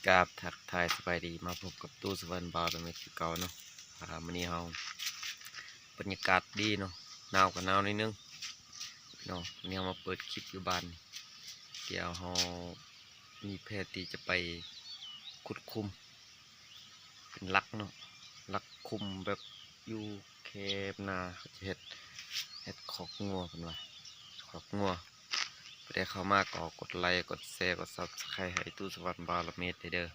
กราบทักทายสบายดีมาพบกับตู้สวรรค์บาร์เมกเก่าเนาะวันนี้เฮาบรรยากาศดีเนาะหนาวกับหนาวนิดนึงเนาะวันนี้เฮามาเปิดคลิปอยู่บ้านเดี๋ยวเฮามีแพทย์ที่จะไปขุดคุมเป็นลักเนาะลักคุมแบบอยู่แคบนาเขาจะเฮ็ดขอกงัวเป็นว่าขอกงัวไปได้เข้ามาก็กดไลค์กดแชร์กดซับสไครต์ให้ตู้สวรรค์บาร์เมกเด้อ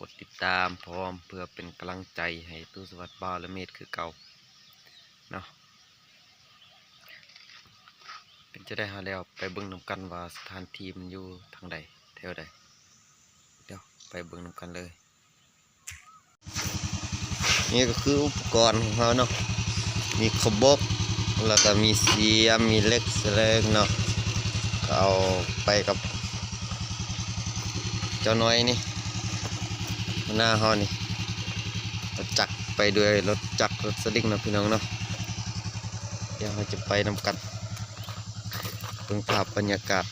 กดติดตามพร้อมเพื่อเป็นกำลังใจให้ตู้สวัสดิ์บาลเมดคือเก่าเนาะเป็นจะได้หาแล้วไปเบิ่งนำกันว่าสถานที่มันอยู่ทางใดแถวใดเดี๋ยวไปเบิ่งนำกันเลยนี่ก็คืออุปกรณ์ของเขาเนาะมีขบกแล้วก็มีเสียมมีเล็กเล็กเนาะเอาไปกับเจ้าน้อยนี่หน้าเขานี่รถจักรไปด้วยรถจักรรถสลิงนะพี่น้องเนาะเดี๋ยวเราจะไปนำกันเพิ่งภาพบรรยากาศ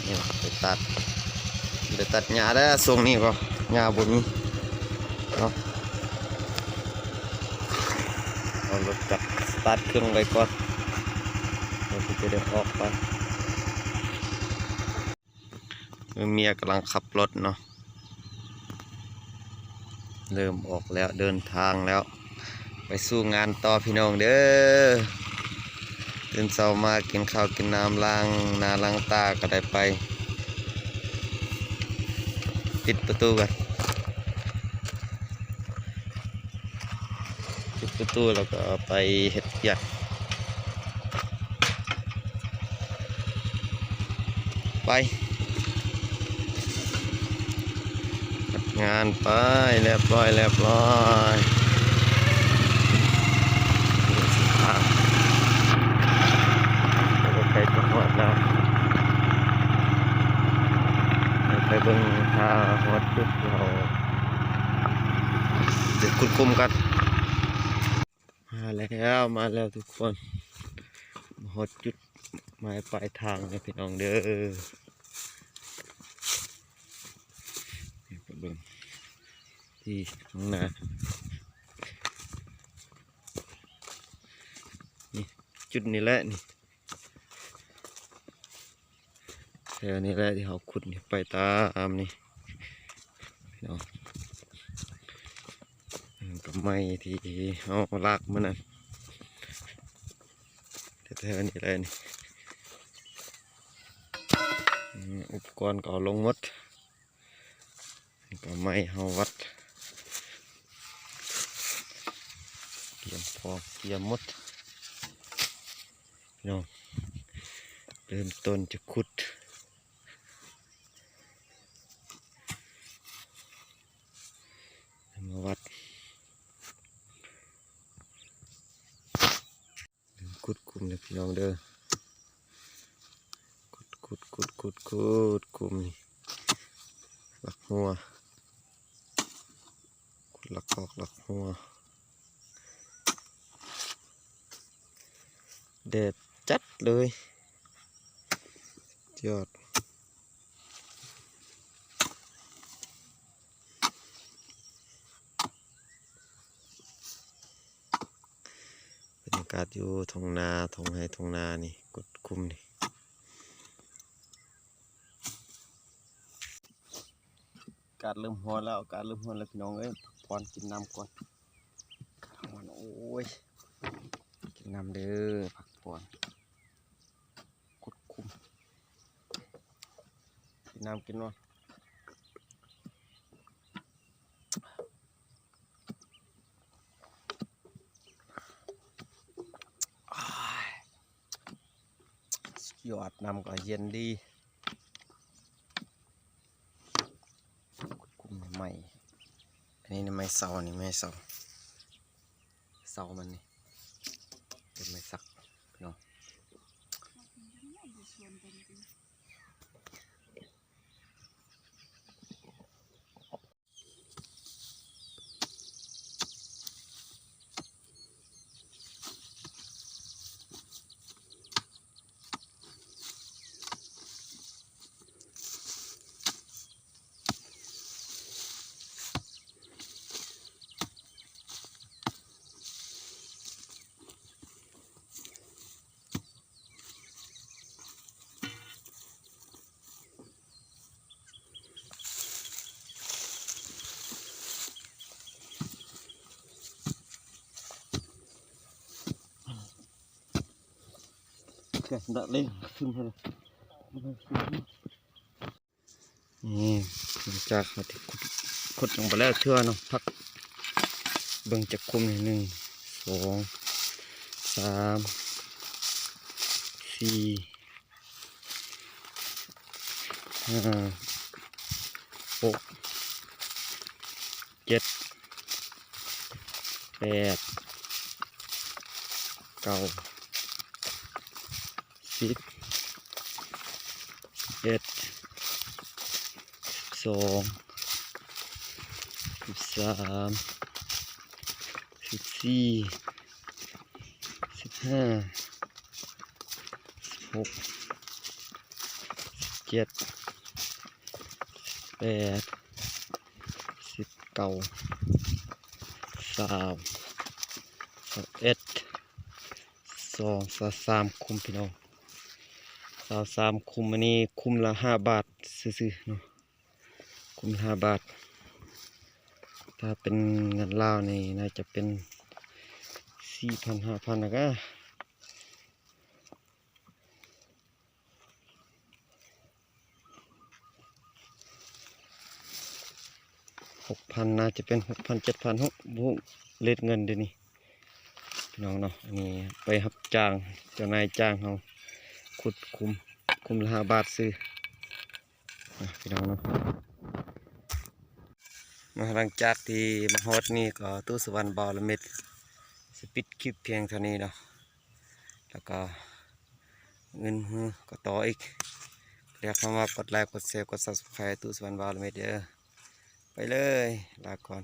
นี่ไปตัดหญ้าได้ส่งนี่ก็หญ้าบนนี้เนาะเอารถจักรสตาร์ทเครื่องไว้ก่อนเราจะได้ออกไปเมียกำลังขับรถเนาะเริ่มออกแล้วเดินทางแล้วไปสู้งานต่อพี่น้องเด้อตื่นเช้ามากินข้าวกินน้ำล้างหน้าล้างตาก็ได้ไปปิดประตูกันปิดประตูแล้วก็ไปเฮ็ดหยักไปงานไปเรียบร้อยไปจังหวัดแล้วไปเบิ่งทาหัวจุดเราจะคุดคุมกันมาแล้วทุกคนหัวจุดหมายปลายทางนะพี่น้องเด้อไปเบิ่งที่ข้างหน้านี่จุดนี้แหละนี่แถวนี้แหละที่เขาขุดไปตามนี่พี่น้องกับไม้ที่เขาลากมันนั่นแถวนี้แหละนี่อุปกรณ์ก็เอาลงหมดกับไม้เขาวัดเตรียมพร้อมเตรียมหมดพี่น้องเริ่มต้นจะขุดมาวัดขุดคุมเลยพี่น้องเด้อขุดคุมนี่หลักหัวขุดหลักออกหลักหัวแดดจัดเลยยอดบรรยากาศอยู่ท้องนาท้องไร่ท้องนานี่กดคุมนี่การเริ่มฮ้อนแล้วพี่น้องเอ้ยก่อนกินน้ำก่อนฮ้อนโอ้ยกินน้ำเด้อพักผ่อนกดคุมกินน้ำกินนอนยอดน้ำก็เย็นดีคุมใหม่อันนี้ไม้เสานี่ไม้เสามันนี่เป็นไม้สักพี่น้อง Kìa, đã lên thương hơnนี่จากเขาที่ขุดลงไปแล้วเทื่อเนาะพักเบิ่งจากคุมหนึ่งสองสามสี่ห้าหกเจ็ดแปดเก้าสิบเอ็ด12 13 14 15 16 17 18 19 20 21 22 23คุมพี่น้อง23คุมอันนี้คุมละ5 บาทซื่อๆเนาะคุม5 บาทถ้าเป็นเงินลาวนี่น่าจะเป็น4,000 5,000นะก็6,000น่าจะเป็น6,000 7,000บุเลทเงินเดี๋ยวนี้พี่น้องเนาะอันนี้ไปรับจ้างเจ้านายจ้างเขาขุดคุมละ5 บาทซื้อพี่น้องเนาะหลังจากที่มาฮอดนี่ก็ตู้สุวรรณบอละเม็ดสปิดคลิปเพียงเท่านี้เนาะแล้วก็เงินก็ต่ออีกเรียกคำว่ากดไลค์กดแชร์กด Subscribe ตู้สุวรรณบอละเม็ดเด้อไปเลยลาก่อน